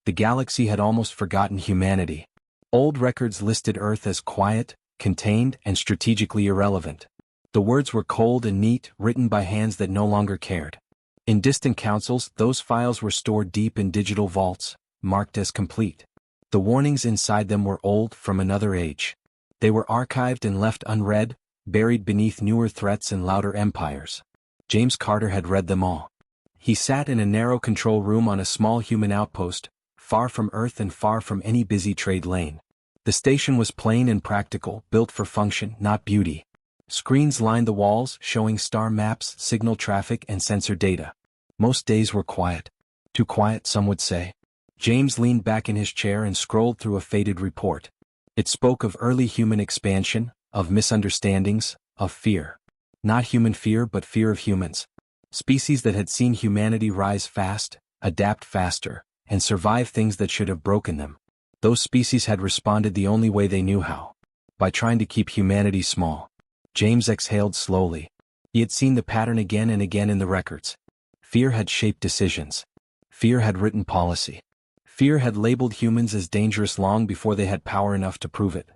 The galaxy had almost forgotten humanity. Old records listed Earth as quiet, contained, and strategically irrelevant. The words were cold and neat, written by hands that no longer cared. In distant councils, those files were stored deep in digital vaults, marked as complete. The warnings inside them were old, from another age. They were archived and left unread, buried beneath newer threats and louder empires. James Carter had read them all. He sat in a narrow control room on a small human outpost, far from Earth and far from any busy trade lane. The station was plain and practical, built for function, not beauty. Screens lined the walls, showing star maps, signal traffic, and sensor data. Most days were quiet. Too quiet, some would say. James leaned back in his chair and scrolled through a faded report. It spoke of early human expansion, of misunderstandings, of fear. Not human fear, but fear of humans. Species that had seen humanity rise fast, adapt faster, and survive things that should have broken them. Those species had responded the only way they knew how. By trying to keep humanity small. James exhaled slowly. He had seen the pattern again and again in the records. Fear had shaped decisions. Fear had written policy. Fear had labeled humans as dangerous long before they had power enough to prove it.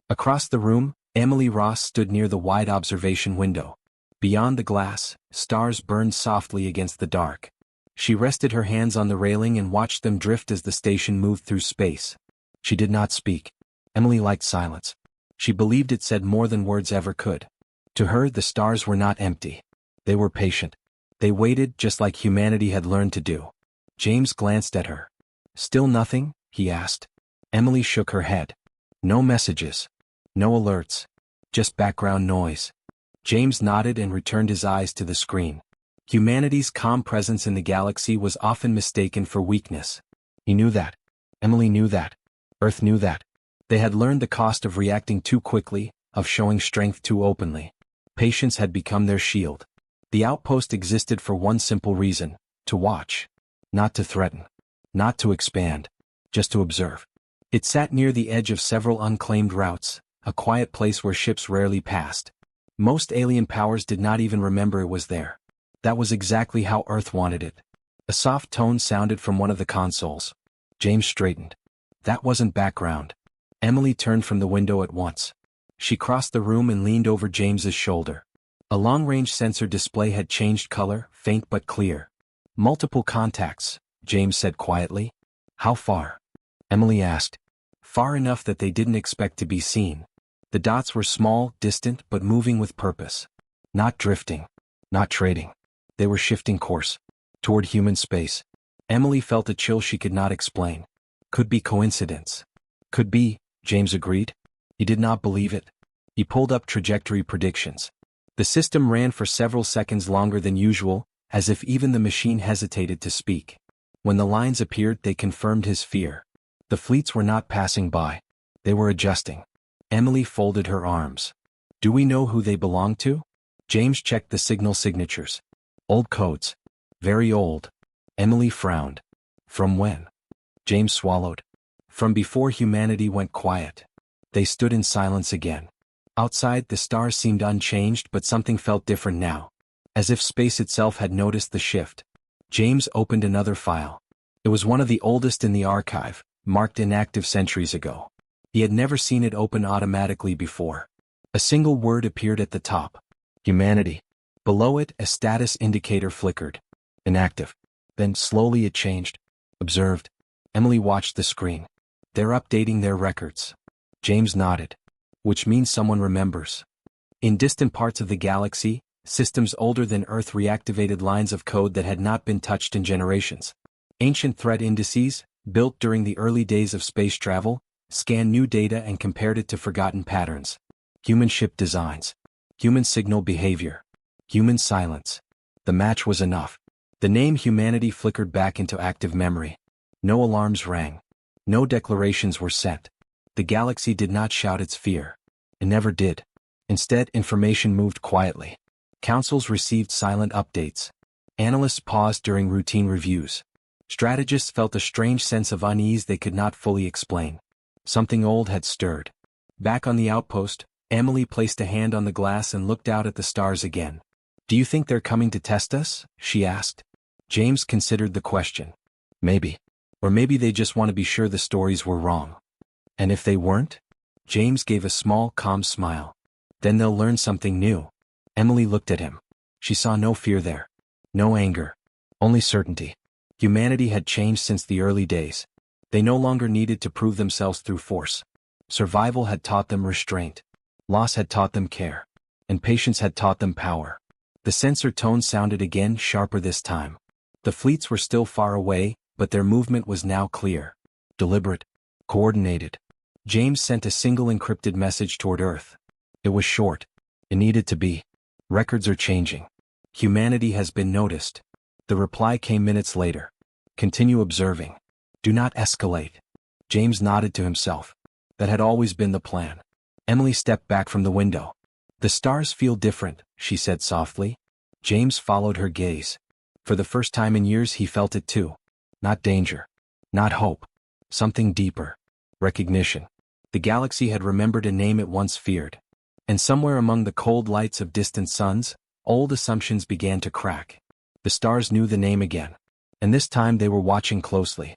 Across the room, Emily Ross stood near the wide observation window. Beyond the glass, stars burned softly against the dark. She rested her hands on the railing and watched them drift as the station moved through space. She did not speak. Emily liked silence. She believed it said more than words ever could. To her, the stars were not empty. They were patient. They waited, just like humanity had learned to do. James glanced at her. "Still nothing?" he asked. Emily shook her head. "No messages. No alerts. Just background noise." James nodded and returned his eyes to the screen. Humanity's calm presence in the galaxy was often mistaken for weakness. He knew that. Emily knew that. Earth knew that. They had learned the cost of reacting too quickly, of showing strength too openly. Patience had become their shield. The outpost existed for one simple reason: to watch. Not to threaten. Not to expand. Just to observe. It sat near the edge of several unclaimed routes, a quiet place where ships rarely passed. Most alien powers did not even remember it was there. That was exactly how Earth wanted it. A soft tone sounded from one of the consoles. James straightened. That wasn't background. Emily turned from the window at once. She crossed the room and leaned over James's shoulder. A long-range sensor display had changed color, faint but clear. "Multiple contacts," James said quietly. "How far?" Emily asked. "Far enough that they didn't expect to be seen." The dots were small, distant, but moving with purpose. Not drifting. Not trading. They were shifting course. Toward human space. Emily felt a chill she could not explain. Could be coincidence. Could be, James agreed. He did not believe it. He pulled up trajectory predictions. The system ran for several seconds longer than usual, as if even the machine hesitated to speak. When the lines appeared, they confirmed his fear. The fleets were not passing by. They were adjusting. Emily folded her arms. "Do we know who they belong to?" James checked the signal signatures. "Old codes. Very old." Emily frowned. "From when?" James swallowed. "From before humanity went quiet." They stood in silence again. Outside, the stars seemed unchanged, but something felt different now. As if space itself had noticed the shift. James opened another file. It was one of the oldest in the archive, marked inactive centuries ago. He had never seen it open automatically before. A single word appeared at the top. Humanity. Below it, a status indicator flickered. Inactive. Then slowly it changed. Observed. Emily watched the screen. "They're updating their records." James nodded. "Which means someone remembers." In distant parts of the galaxy, systems older than Earth reactivated lines of code that had not been touched in generations. Ancient threat indices, built during the early days of space travel, scanned new data and compared it to forgotten patterns. Human ship designs. Human signal behavior. Human silence. The match was enough. The name humanity flickered back into active memory. No alarms rang. No declarations were sent. The galaxy did not shout its fear. It never did. Instead, information moved quietly. Councils received silent updates. Analysts paused during routine reviews. Strategists felt a strange sense of unease they could not fully explain. Something old had stirred. Back on the outpost, Emily placed a hand on the glass and looked out at the stars again. "Do you think they're coming to test us?" she asked. James considered the question. "Maybe. Or maybe they just want to be sure the stories were wrong. And if they weren't? James gave a small, calm smile. Then they'll learn something new. Emily looked at him. She saw no fear there. No anger. Only certainty. Humanity had changed since the early days. They no longer needed to prove themselves through force. Survival had taught them restraint. Loss had taught them care. And patience had taught them power. The sensor tone sounded again, sharper this time. The fleets were still far away, but their movement was now clear. Deliberate. Coordinated. James sent a single encrypted message toward Earth. It was short. It needed to be. Records are changing. Humanity has been noticed. The reply came minutes later. Continue observing. Do not escalate. James nodded to himself. That had always been the plan. Emily stepped back from the window. The stars feel different, she said softly. James followed her gaze. For the first time in years he felt it too. Not danger. Not hope. Something deeper. Recognition. The galaxy had remembered a name it once feared. And somewhere among the cold lights of distant suns, old assumptions began to crack. The stars knew the name again. And this time they were watching closely.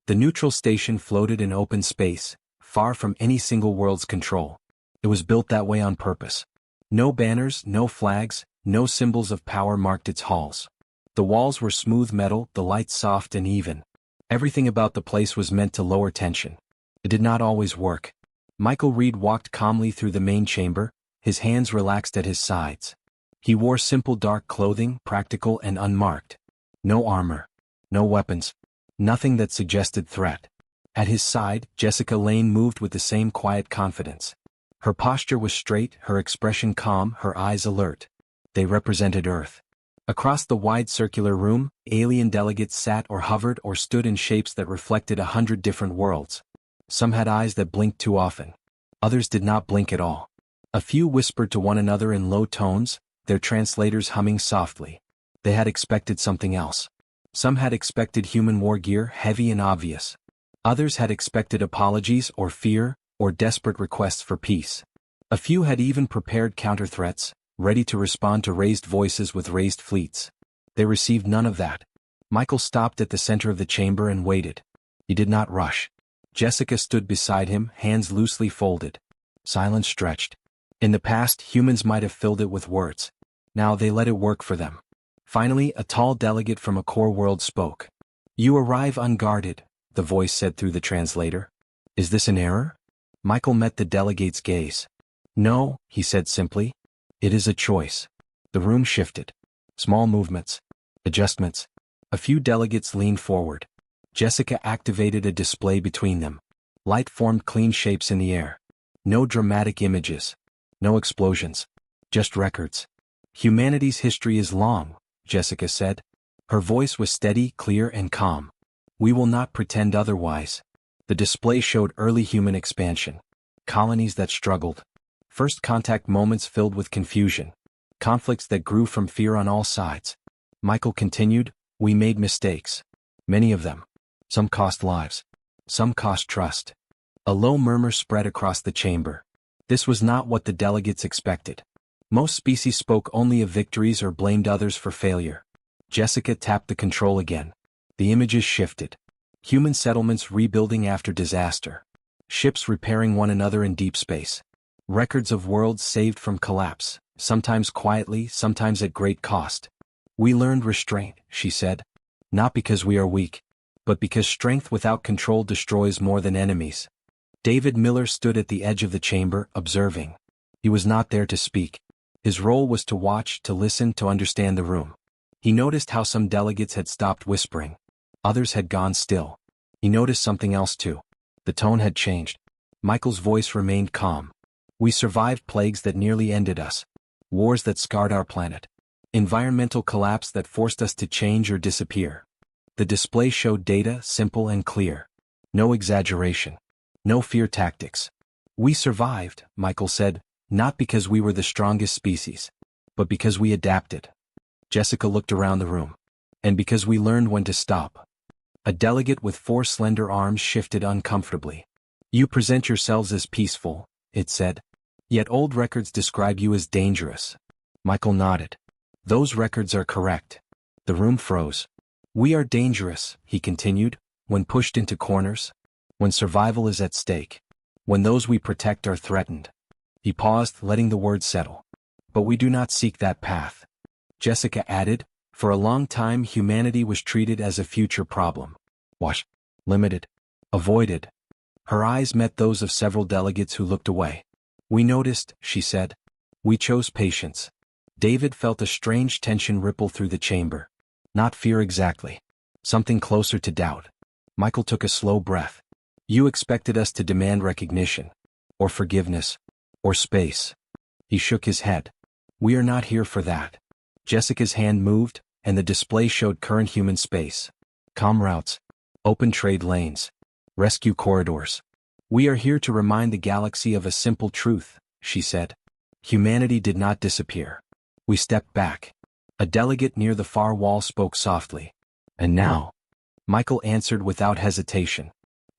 The neutral station floated in open space, far from any single world's control. It was built that way on purpose. No banners, no flags, no symbols of power marked its halls. The walls were smooth metal, the lights soft and even. Everything about the place was meant to lower tension. It did not always work. Michael Reed walked calmly through the main chamber, his hands relaxed at his sides. He wore simple dark clothing, practical and unmarked. No armor. No weapons. Nothing that suggested threat. At his side, Jessica Lane moved with the same quiet confidence. Her posture was straight, her expression calm, her eyes alert. They represented Earth. Across the wide circular room, alien delegates sat or hovered or stood in shapes that reflected 100 different worlds. Some had eyes that blinked too often. Others did not blink at all. A few whispered to one another in low tones, their translators humming softly. They had expected something else. Some had expected human war gear, heavy and obvious. Others had expected apologies or fear, or desperate requests for peace. A few had even prepared counter-threats, ready to respond to raised voices with raised fleets. They received none of that. Michael stopped at the center of the chamber and waited. He did not rush. Jessica stood beside him, hands loosely folded. Silence stretched. In the past, humans might have filled it with words. Now they let it work for them. Finally, a tall delegate from a core world spoke. You arrive unguarded, the voice said through the translator. Is this an error? Michael met the delegate's gaze. No, he said simply. It is a choice. The room shifted. Small movements. Adjustments. A few delegates leaned forward. Jessica activated a display between them. Light formed clean shapes in the air. No dramatic images. No explosions. Just records. Humanity's history is long, Jessica said. Her voice was steady, clear, and calm. We will not pretend otherwise. The display showed early human expansion. Colonies that struggled. First contact moments filled with confusion. Conflicts that grew from fear on all sides. Michael continued, we made mistakes. Many of them. Some cost lives. Some cost trust. A low murmur spread across the chamber. This was not what the delegates expected. Most species spoke only of victories or blamed others for failure. Jessica tapped the control again. The images shifted. Human settlements rebuilding after disaster. Ships repairing one another in deep space. Records of worlds saved from collapse, sometimes quietly, sometimes at great cost. We learned restraint, she said. Not because we are weak, but because strength without control destroys more than enemies. David Miller stood at the edge of the chamber, observing. He was not there to speak. His role was to watch, to listen, to understand the room. He noticed how some delegates had stopped whispering. Others had gone still. He noticed something else too. The tone had changed. Michael's voice remained calm. We survived plagues that nearly ended us. Wars that scarred our planet. Environmental collapse that forced us to change or disappear. The display showed data, simple and clear. No exaggeration. No fear tactics. We survived, Michael said, not because we were the strongest species, but because we adapted. Jessica looked around the room. And because we learned when to stop. A delegate with 4 slender arms shifted uncomfortably. You present yourselves as peaceful, it said. Yet old records describe you as dangerous. Michael nodded. Those records are correct. The room froze. We are dangerous, he continued, When pushed into corners? When survival is at stake? When those we protect are threatened? He paused, letting the words settle. But we do not seek that path. Jessica added, for a long time humanity was treated as a future problem. Limited. Avoided. Her eyes met those of several delegates who looked away. We noticed, she said. We chose patience. David felt a strange tension ripple through the chamber. Not fear exactly. Something closer to doubt. Michael took a slow breath. You expected us to demand recognition. Or forgiveness. Or space. He shook his head. We are not here for that. Jessica's hand moved, and the display showed current human space. Comm routes. Open trade lanes. Rescue corridors. We are here to remind the galaxy of a simple truth, she said. Humanity did not disappear. We stepped back. A delegate near the far wall spoke softly. And now? Michael answered without hesitation.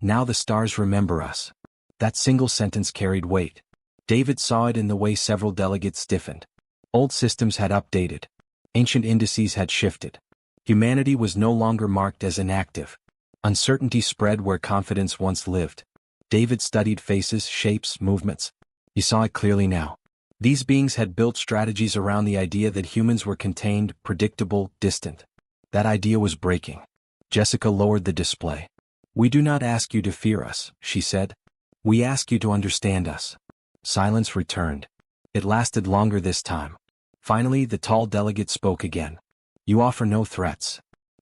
Now the stars remember us. That single sentence carried weight. David saw it in the way several delegates stiffened. Old systems had updated. Ancient indices had shifted. Humanity was no longer marked as inactive. Uncertainty spread where confidence once lived. David studied faces, shapes, movements. He saw it clearly now. These beings had built strategies around the idea that humans were contained, predictable, distant. That idea was breaking. Jessica lowered the display. We do not ask you to fear us, she said. We ask you to understand us. Silence returned. It lasted longer this time. Finally, the tall delegate spoke again. You offer no threats.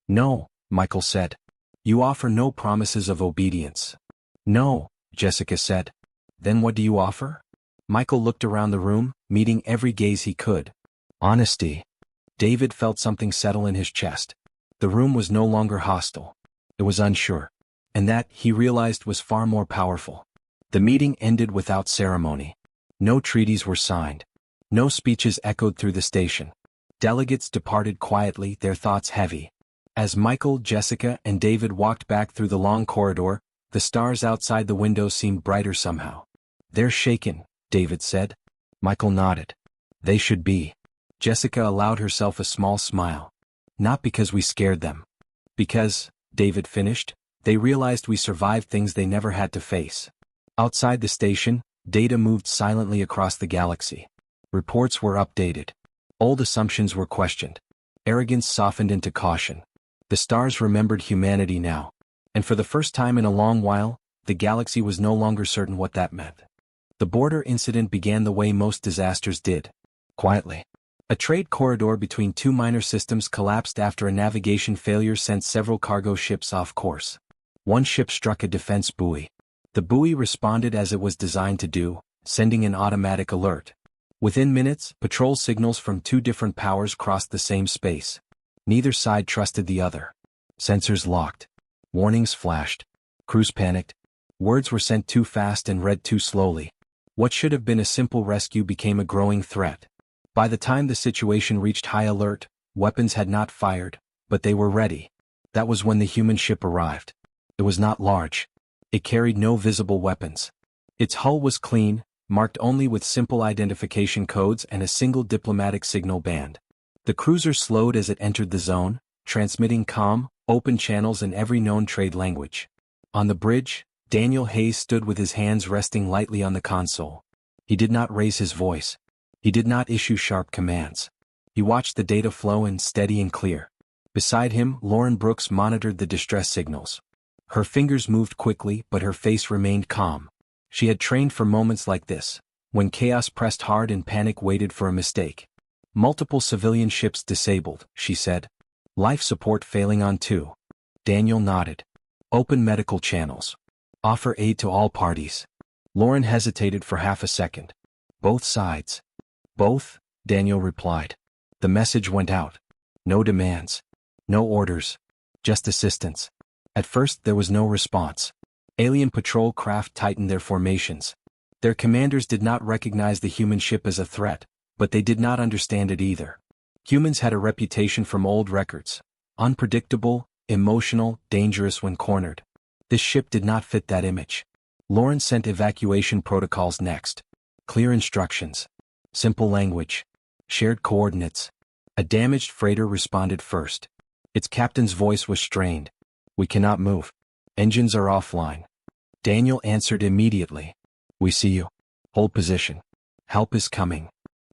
No, Michael said. You offer no promises of obedience. No, Jessica said. Then what do you offer? Michael looked around the room, meeting every gaze he could. Honesty. David felt something settle in his chest. The room was no longer hostile. It was unsure. And that, he realized, was far more powerful. The meeting ended without ceremony. No treaties were signed. No speeches echoed through the station. Delegates departed quietly, their thoughts heavy. As Michael, Jessica, and David walked back through the long corridor, the stars outside the window seemed brighter somehow. They're shaken, David said. Michael nodded. They should be. Jessica allowed herself a small smile. Not because we scared them. Because, David finished, they realized we survived things they never had to face. Outside the station, data moved silently across the galaxy. Reports were updated. Old assumptions were questioned. Arrogance softened into caution. The stars remembered humanity now. And for the first time in a long while, the galaxy was no longer certain what that meant. The border incident began the way most disasters did. Quietly. A trade corridor between two minor systems collapsed after a navigation failure sent several cargo ships off course. One ship struck a defense buoy. The buoy responded as it was designed to do, sending an automatic alert. Within minutes, patrol signals from two different powers crossed the same space. Neither side trusted the other. Sensors locked. Warnings flashed. Crews panicked. Words were sent too fast and read too slowly. What should have been a simple rescue became a growing threat. By the time the situation reached high alert, weapons had not fired, but they were ready. That was when the human ship arrived. It was not large. It carried no visible weapons. Its hull was clean, marked only with simple identification codes and a single diplomatic signal band. The cruiser slowed as it entered the zone, transmitting comm, open channels in every known trade language. On the bridge, Daniel Hayes stood with his hands resting lightly on the console. He did not raise his voice. He did not issue sharp commands. He watched the data flow in steady and clear. Beside him, Lauren Brooks monitored the distress signals. Her fingers moved quickly, but her face remained calm. She had trained for moments like this, when chaos pressed hard and panic waited for a mistake. Multiple civilian ships disabled, she said. Life support failing on two. Daniel nodded. Open medical channels. Offer aid to all parties. Lauren hesitated for half a second. Both sides. Both, Daniel replied. The message went out. No demands. No orders. Just assistance. At first there was no response. Alien patrol craft tightened their formations. Their commanders did not recognize the human ship as a threat, but they did not understand it either. Humans had a reputation from old records. Unpredictable, emotional, dangerous when cornered. This ship did not fit that image. Lauren sent evacuation protocols next. Clear instructions. Simple language. Shared coordinates. A damaged freighter responded first. Its captain's voice was strained. We cannot move. Engines are offline. Daniel answered immediately. We see you. Hold position. Help is coming.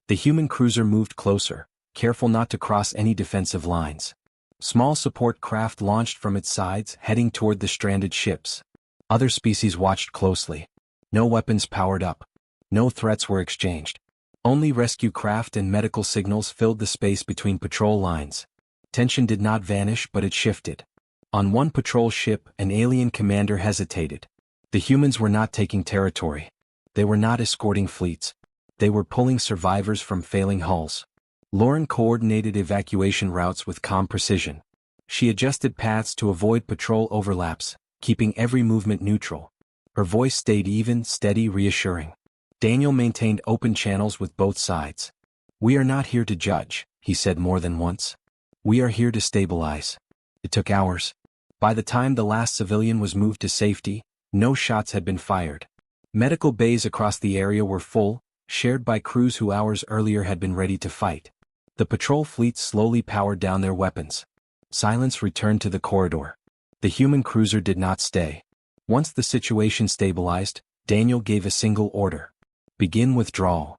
The human cruiser moved closer, careful not to cross any defensive lines. Small support craft launched from its sides, heading toward the stranded ships. Other species watched closely. No weapons powered up. No threats were exchanged. Only rescue craft and medical signals filled the space between patrol lines. Tension did not vanish, but it shifted. On one patrol ship, an alien commander hesitated. The humans were not taking territory. They were not escorting fleets. They were pulling survivors from failing hulls. Lauren coordinated evacuation routes with calm precision. She adjusted paths to avoid patrol overlaps, keeping every movement neutral. Her voice stayed even, steady, reassuring. Daniel maintained open channels with both sides. We are not here to judge, he said more than once. We are here to stabilize. It took hours. By the time the last civilian was moved to safety, no shots had been fired. Medical bays across the area were full, shared by crews who hours earlier had been ready to fight. The patrol fleet slowly powered down their weapons. Silence returned to the corridor. The human cruiser did not stay. Once the situation stabilized, Daniel gave a single order. Begin withdrawal.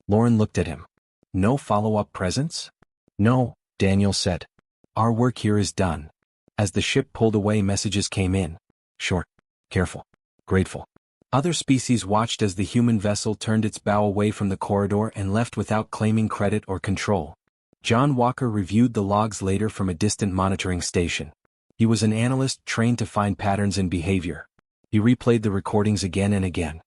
Lauren looked at him. No follow-up presence? No, Daniel said. Our work here is done. As the ship pulled away, messages came in. Short, careful, grateful. Other species watched as the human vessel turned its bow away from the corridor and left without claiming credit or control. John Walker reviewed the logs later from a distant monitoring station. He was an analyst trained to find patterns in behavior. He replayed the recordings again and again.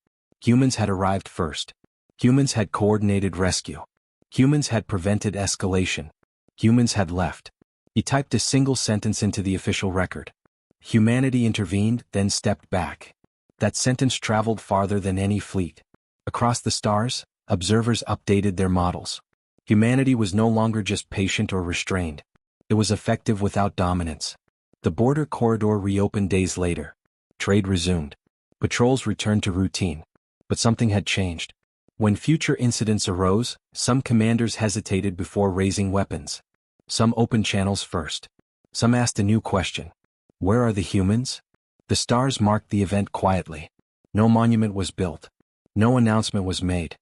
Humans had arrived first. Humans had coordinated rescue. Humans had prevented escalation. Humans had left. He typed a single sentence into the official record. Humanity intervened, then stepped back. That sentence traveled farther than any fleet. Across the stars, observers updated their models. Humanity was no longer just patient or restrained. It was effective without dominance. The border corridor reopened days later. Trade resumed. Patrols returned to routine. But something had changed. When future incidents arose, some commanders hesitated before raising weapons. Some opened channels first. Some asked a new question. Where are the humans? The stars marked the event quietly. No monument was built. No announcement was made.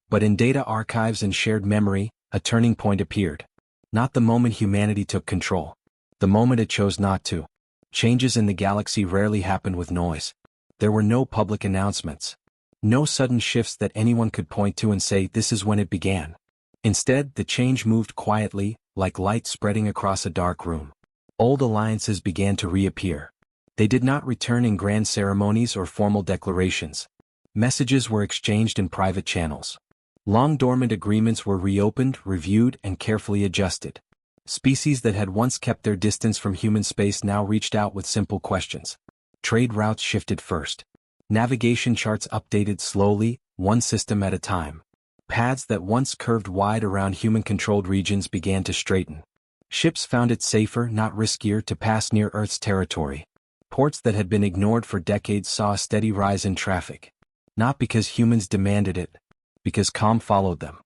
But in data archives and shared memory, a turning point appeared. Not the moment humanity took control. The moment it chose not to. Changes in the galaxy rarely happened with noise. There were no public announcements. No sudden shifts that anyone could point to and say this is when it began. Instead, the change moved quietly, like light spreading across a dark room. Old alliances began to reappear. They did not return in grand ceremonies or formal declarations. Messages were exchanged in private channels. Long-dormant agreements were reopened, reviewed, and carefully adjusted. Species that had once kept their distance from human space now reached out with simple questions. Trade routes shifted first. Navigation charts updated slowly, one system at a time. Paths that once curved wide around human-controlled regions began to straighten. Ships found it safer, not riskier, to pass near Earth's territory. Ports that had been ignored for decades saw a steady rise in traffic. Not because humans demanded it, because calm followed them.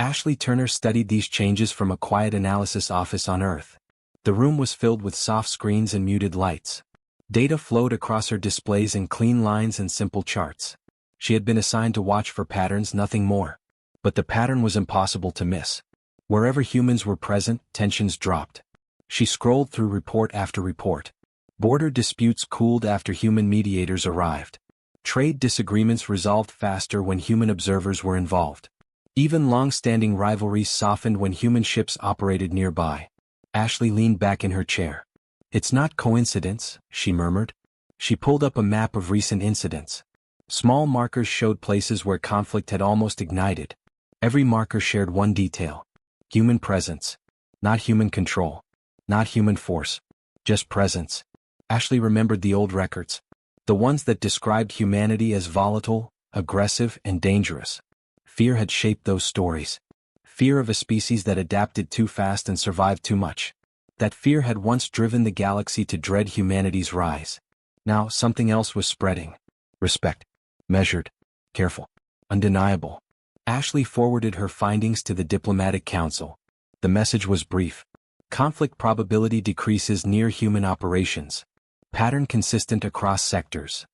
Ashley Turner studied these changes from a quiet analysis office on Earth. The room was filled with soft screens and muted lights. Data flowed across her displays in clean lines and simple charts. She had been assigned to watch for patterns, nothing more. But the pattern was impossible to miss. Wherever humans were present, tensions dropped. She scrolled through report after report. Border disputes cooled after human mediators arrived. Trade disagreements resolved faster when human observers were involved. Even long-standing rivalries softened when human ships operated nearby. Ashley leaned back in her chair. It's not coincidence, she murmured. She pulled up a map of recent incidents. Small markers showed places where conflict had almost ignited. Every marker shared one detail. Human presence. Not human control. Not human force. Just presence. Ashley remembered the old records. The ones that described humanity as volatile, aggressive, and dangerous. Fear had shaped those stories. Fear of a species that adapted too fast and survived too much. That fear had once driven the galaxy to dread humanity's rise. Now something else was spreading. Respect. Measured. Careful. Undeniable. Ashley forwarded her findings to the Diplomatic Council. The message was brief. Conflict probability decreases near human operations. Pattern consistent across sectors.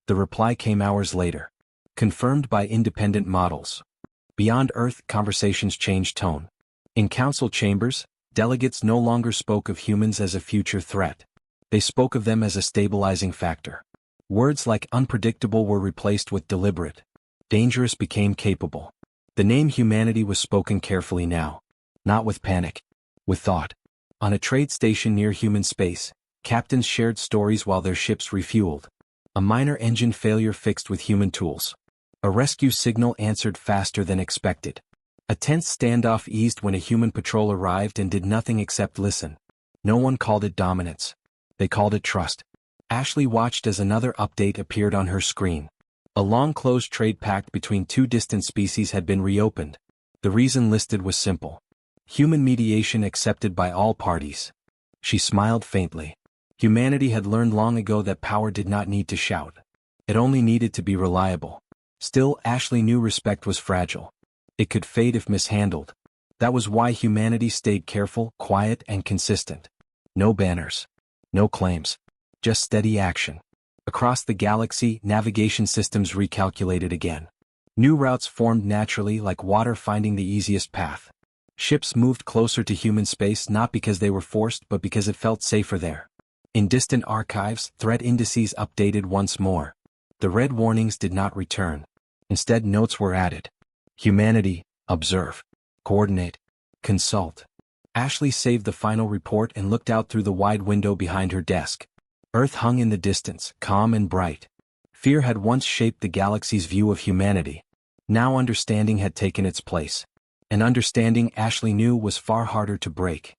The reply came hours later. Confirmed by independent models. Beyond Earth, conversations changed tone. In council chambers, delegates no longer spoke of humans as a future threat. They spoke of them as a stabilizing factor. Words like unpredictable were replaced with deliberate. Dangerous became capable. The name humanity was spoken carefully now. Not with panic. With thought. On a trade station near human space, captains shared stories while their ships refueled. A minor engine failure fixed with human tools. A rescue signal answered faster than expected. A tense standoff eased when a human patrol arrived and did nothing except listen. No one called it dominance. They called it trust. Ashley watched as another update appeared on her screen. A long-closed trade pact between two distant species had been reopened. The reason listed was simple. Human mediation accepted by all parties. She smiled faintly. Humanity had learned long ago that power did not need to shout. It only needed to be reliable. Still, Ashley knew respect was fragile. It could fade if mishandled. That was why humanity stayed careful, quiet, and consistent. No banners. No claims. Just steady action. Across the galaxy, navigation systems recalculated again. New routes formed naturally like water finding the easiest path. Ships moved closer to human space not because they were forced but because it felt safer there. In distant archives, threat indices updated once more. The red warnings did not return. Instead, notes were added. Humanity, observe, coordinate, consult. Ashley saved the final report and looked out through the wide window behind her desk. Earth hung in the distance, calm and bright. Fear had once shaped the galaxy's view of humanity. Now understanding had taken its place. An understanding Ashley knew was far harder to break.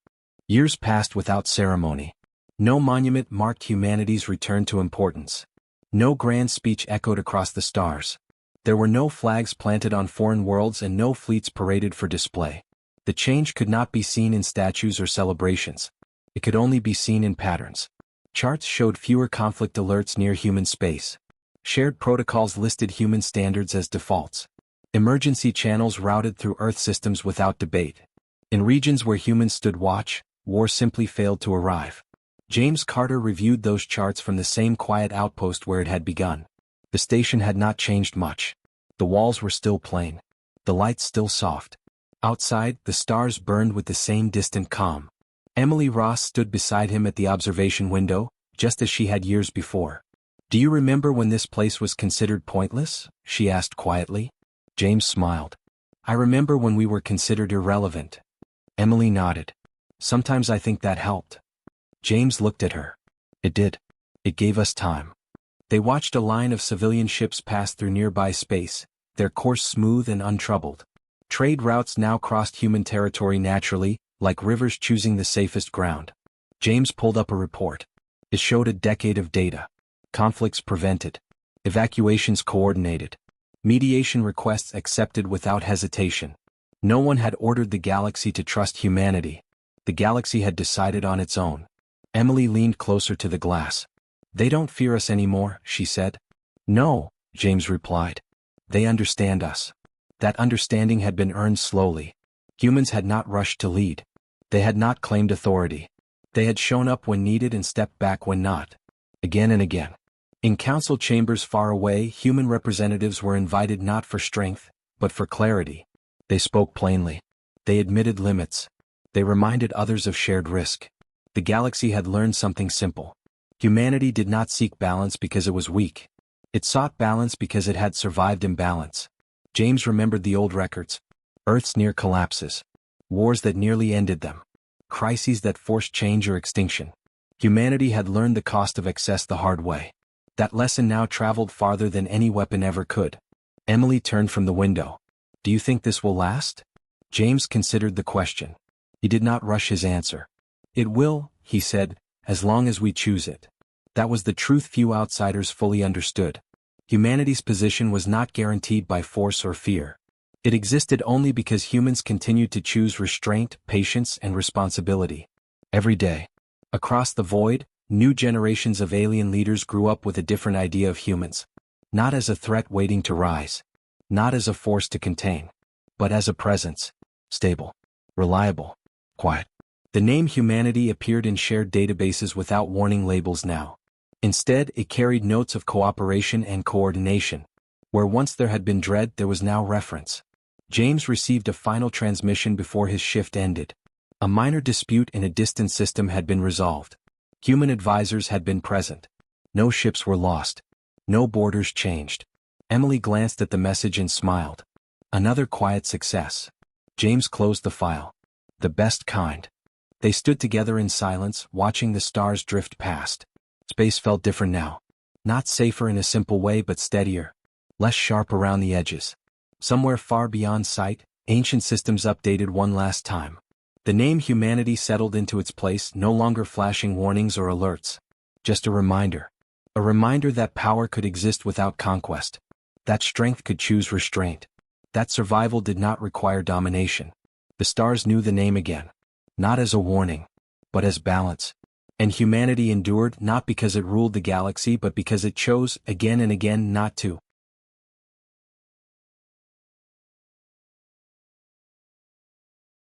Years passed without ceremony. No monument marked humanity's return to importance. No grand speech echoed across the stars. There were no flags planted on foreign worlds and no fleets paraded for display. The change could not be seen in statues or celebrations. It could only be seen in patterns. Charts showed fewer conflict alerts near human space. Shared protocols listed human standards as defaults. Emergency channels routed through Earth systems without debate. In regions where humans stood watch, war simply failed to arrive. James Carter reviewed those charts from the same quiet outpost where it had begun. The station had not changed much. The walls were still plain. The lights still soft. Outside, the stars burned with the same distant calm. Emily Ross stood beside him at the observation window, just as she had years before. "Do you remember when this place was considered pointless?" she asked quietly. James smiled. "I remember when we were considered irrelevant." Emily nodded. "Sometimes I think that helped." James looked at her. "It did. It gave us time." They watched a line of civilian ships pass through nearby space, their course smooth and untroubled. Trade routes now crossed human territory naturally, like rivers choosing the safest ground. James pulled up a report. It showed a decade of data. Conflicts prevented. Evacuations coordinated. Mediation requests accepted without hesitation. No one had ordered the galaxy to trust humanity. The galaxy had decided on its own. Emily leaned closer to the glass. "They don't fear us anymore," she said. "No," James replied. "They understand us." That understanding had been earned slowly. Humans had not rushed to lead. They had not claimed authority. They had shown up when needed and stepped back when not. Again and again. In council chambers far away, human representatives were invited not for strength, but for clarity. They spoke plainly. They admitted limits. They reminded others of shared risk. The galaxy had learned something simple. Humanity did not seek balance because it was weak. It sought balance because it had survived imbalance. James remembered the old records. Earth's near collapses. Wars that nearly ended them. Crises that forced change or extinction. Humanity had learned the cost of excess the hard way. That lesson now traveled farther than any weapon ever could. Emily turned from the window. "Do you think this will last?" James considered the question. He did not rush his answer. "It will," he said, "as long as we choose it." That was the truth few outsiders fully understood. Humanity's position was not guaranteed by force or fear. It existed only because humans continued to choose restraint, patience, and responsibility. Every day. Across the void, new generations of alien leaders grew up with a different idea of humans. Not as a threat waiting to rise. Not as a force to contain. But as a presence. Stable. Reliable. Quiet. The name humanity appeared in shared databases without warning labels now. Instead, it carried notes of cooperation and coordination. Where once there had been dread, there was now reference. James received a final transmission before his shift ended. A minor dispute in a distant system had been resolved. Human advisors had been present. No ships were lost. No borders changed. Emily glanced at the message and smiled. Another quiet success. James closed the file. The best kind. They stood together in silence, watching the stars drift past. Space felt different now. Not safer in a simple way, but steadier. Less sharp around the edges. Somewhere far beyond sight, ancient systems updated one last time. The name humanity settled into its place, no longer flashing warnings or alerts. Just a reminder. A reminder that power could exist without conquest. That strength could choose restraint. That survival did not require domination. The stars knew the name again. Not as a warning, but as balance. And humanity endured not because it ruled the galaxy but because it chose, again and again, not to.